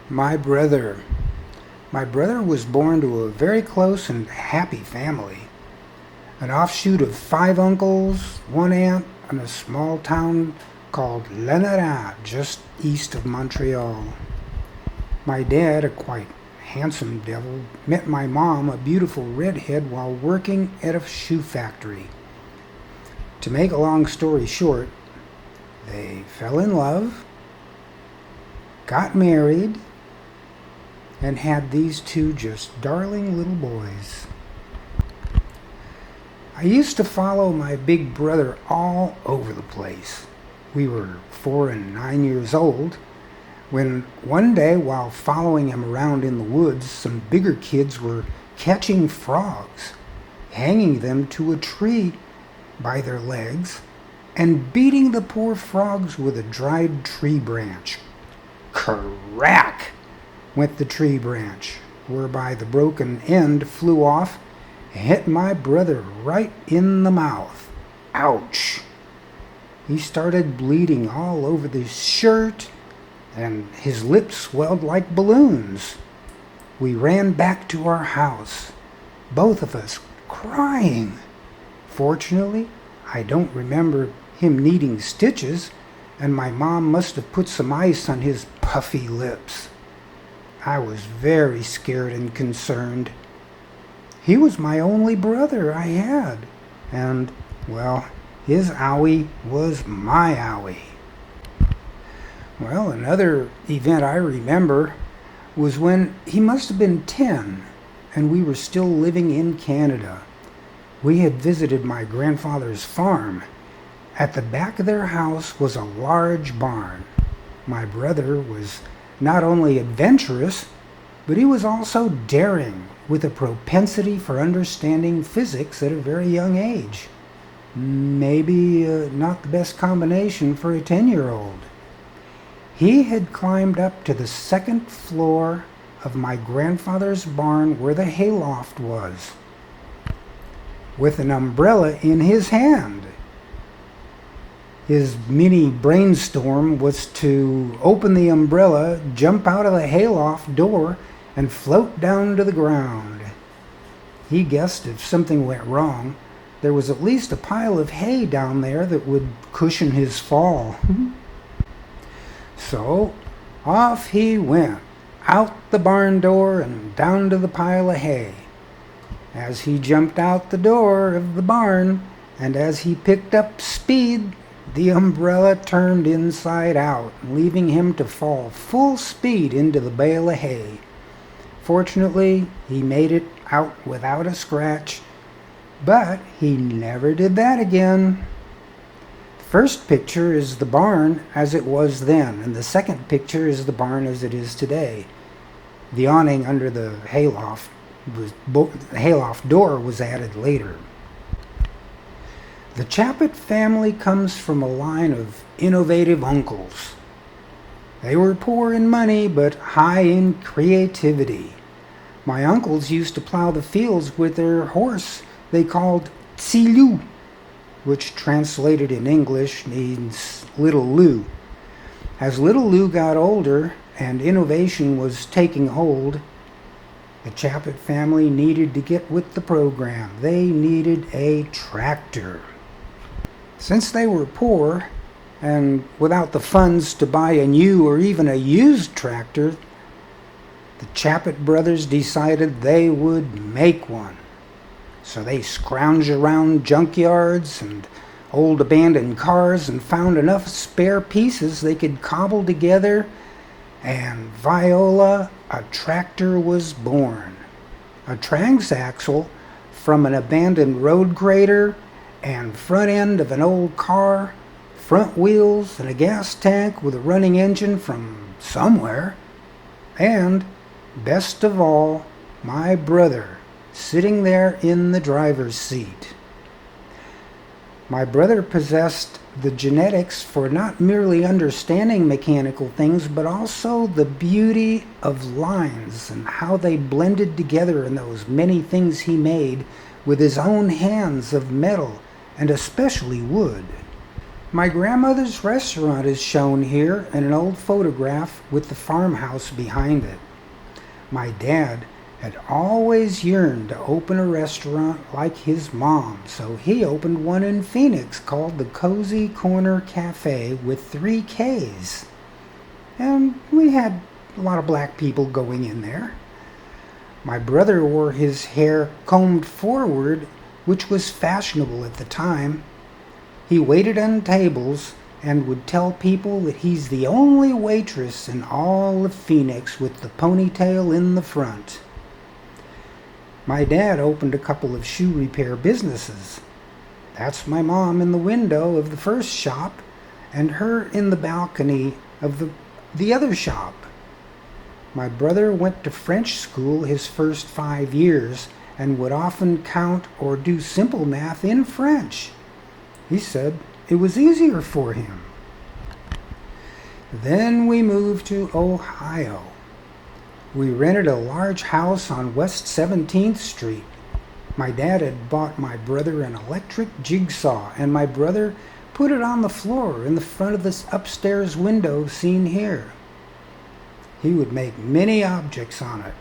My brother. My brother was born to a very close and happy family. An offshoot of 5 uncles, one aunt, and a small town called Lenara, just east of Montreal. My dad, a quite handsome devil, met my mom, a beautiful redhead, while working at a shoe factory. To make a long story short, they fell in love, got married, and had these two just darling little boys. I used to follow my big brother all over the place. We were 4 and 9 years old when one day, while following him around in the woods, some bigger kids were catching frogs, hanging them to a tree by their legs, and beating the poor frogs with a dried tree branch. Crack went the tree branch, whereby the broken end flew off and hit my brother right in the mouth. Ouch! He started bleeding all over his shirt, and his lips swelled like balloons. We ran back to our house, both of us crying. Fortunately, I don't remember him needing stitches, and my mom must have put some ice on his puffy lips. I was very scared and concerned. He was my only brother I had, and, well, his owie was my owie. Well, another event I remember was when he must have been 10, and we were still living in Canada. We had visited my grandfather's farm. At the back of their house was a large barn. My brother was not only adventurous, but he was also daring, with a propensity for understanding physics at a very young age. Maybe not the best combination for a 10-year-old. He had climbed up to the second floor of my grandfather's barn where the hayloft was, with an umbrella in his hand. His mini brainstorm was to open the umbrella, jump out of the hayloft door, and float down to the ground. He guessed if something went wrong, there was at least a pile of hay down there that would cushion his fall. So off he went, out the barn door and down to the pile of hay. As he jumped out the door of the barn, and as he picked up speed, the umbrella turned inside out, leaving him to fall full speed into the bale of hay. Fortunately, he made it out without a scratch, but he never did that again. The first picture is the barn as it was then, and the second picture is the barn as it is today. The awning under the hayloft door was added later. The Chaput family comes from a line of innovative uncles. They were poor in money, but high in creativity. My uncles used to plow the fields with their horse they called Tsilu, which translated in English means Little Lou. As Little Lou got older and innovation was taking hold, the Chaput family needed to get with the program. They needed a tractor. Since they were poor and without the funds to buy a new or even a used tractor, the Chaput brothers decided they would make one. So they scrounged around junkyards and old abandoned cars and found enough spare pieces they could cobble together, and voila, a tractor was born. A transaxle from an abandoned road grader, and front end of an old car, front wheels and a gas tank with a running engine from somewhere, and, best of all, my brother sitting there in the driver's seat. My brother possessed the genetics for not merely understanding mechanical things, but also the beauty of lines and how they blended together in those many things he made with his own hands of metal and especially wood. My grandmother's restaurant is shown here in an old photograph with the farmhouse behind it. My dad had always yearned to open a restaurant like his mom, so he opened one in Phoenix called the Cozy Corner Cafe with 3 Ks. And we had a lot of black people going in there. My brother wore his hair combed forward, which was fashionable at the time. He waited on tables and would tell people that he's the only waitress in all of Phoenix with the ponytail in the front. My dad opened a couple of shoe repair businesses. That's my mom in the window of the first shop and her in the balcony of the other shop. My brother went to French school his first 5 years and would often count or do simple math in French. He said it was easier for him. Then we moved to Ohio. We rented a large house on West 17th Street. My dad had bought my brother an electric jigsaw, and my brother put it on the floor in the front of this upstairs window seen here. He would make many objects on it,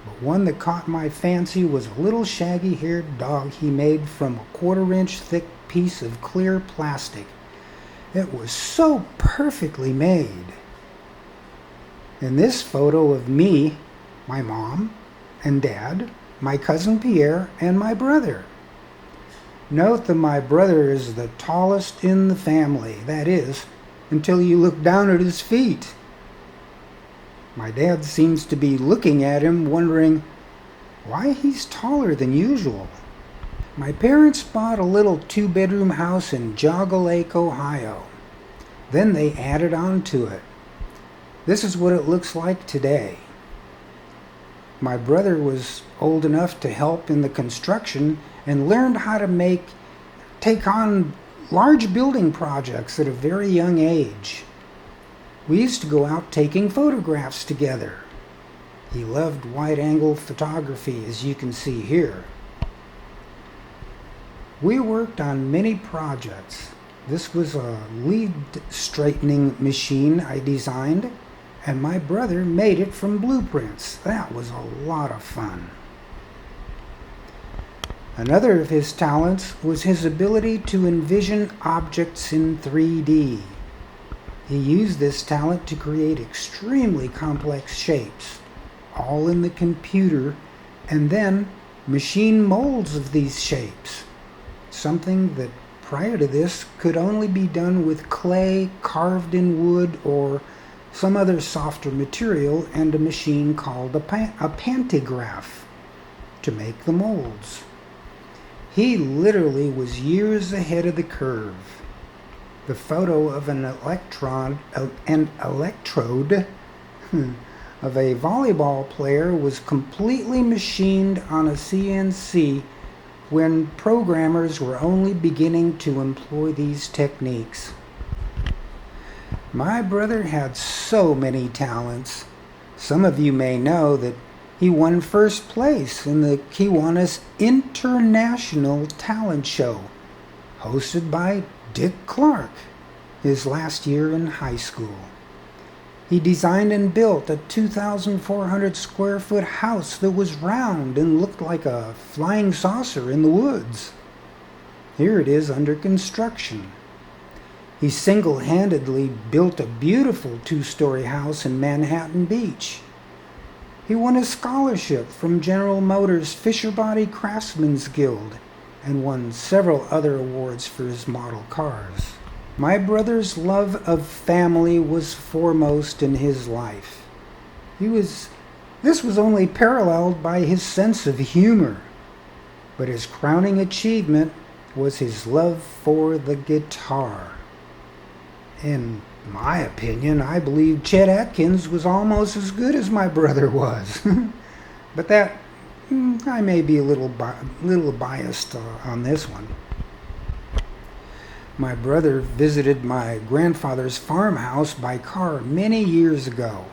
but one that caught my fancy was a little shaggy-haired dog he made from a 1/4-inch thick piece of clear plastic. It was so perfectly made. In this photo of me, my mom and dad, my cousin Pierre, and my brother. Note that my brother is the tallest in the family, that is, until you look down at his feet. My dad seems to be looking at him, wondering why he's taller than usual. My parents bought a little 2-bedroom house in Jogga Lake, Ohio. Then they added on to it. This is what it looks like today. My brother was old enough to help in the construction and learned how to take on large building projects at a very young age. We used to go out taking photographs together. He loved wide-angle photography, as you can see here. We worked on many projects. This was a lead straightening machine I designed, and my brother made it from blueprints. That was a lot of fun. Another of his talents was his ability to envision objects in 3D. He used this talent to create extremely complex shapes, all in the computer, and then machine molds of these shapes, something that prior to this could only be done with clay carved in wood or some other softer material and a machine called a pantograph to make the molds. He literally was years ahead of the curve. The photo of an electrode of a volleyball player was completely machined on a CNC when programmers were only beginning to employ these techniques. My brother had so many talents. Some of you may know that he won first place in the Kiwanis International Talent Show, hosted by Dick Clark, his last year in high school. He designed and built a 2,400 square foot house that was round and looked like a flying saucer in the woods. Here it is under construction. He single-handedly built a beautiful 2-story house in Manhattan Beach. He won a scholarship from General Motors Fisher Body Craftsman's Guild and won several other awards for his model cars. My brother's love of family was foremost in his life. This was only paralleled by his sense of humor, but his crowning achievement was his love for the guitar. In my opinion, I believe Chet Atkins was almost as good as my brother was. But that, I may be a little biased on this one. My brother visited my grandfather's farmhouse by car many years ago.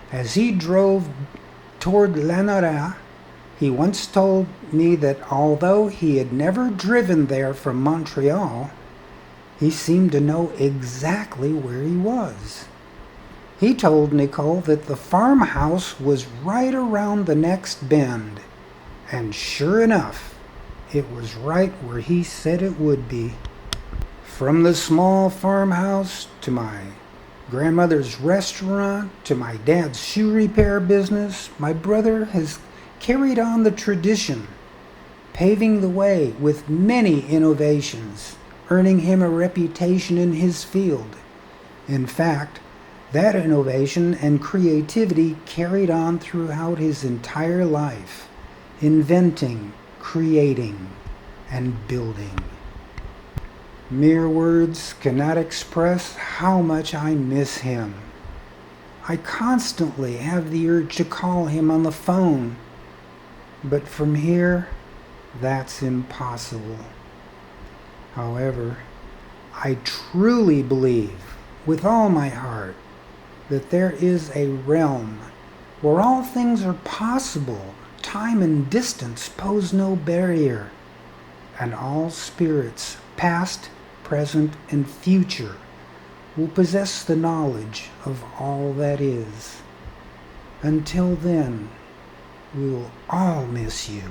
As he drove toward Lanora, he once told me that although he had never driven there from Montreal, He seemed to know exactly where he was. He told Nicole that the farmhouse was right around the next bend, and sure enough, it was right where he said it would be. From the small farmhouse to my grandmother's restaurant to my dad's shoe repair business, my brother has carried on the tradition, paving the way with many innovations, earning him a reputation in his field. In fact, that innovation and creativity carried on throughout his entire life, inventing, creating, and building. Mere words cannot express how much I miss him. I constantly have the urge to call him on the phone, but from here, that's impossible. However, I truly believe with all my heart that there is a realm where all things are possible, time and distance pose no barrier, and all spirits, past, present, and future, will possess the knowledge of all that is. Until then, we will all miss you.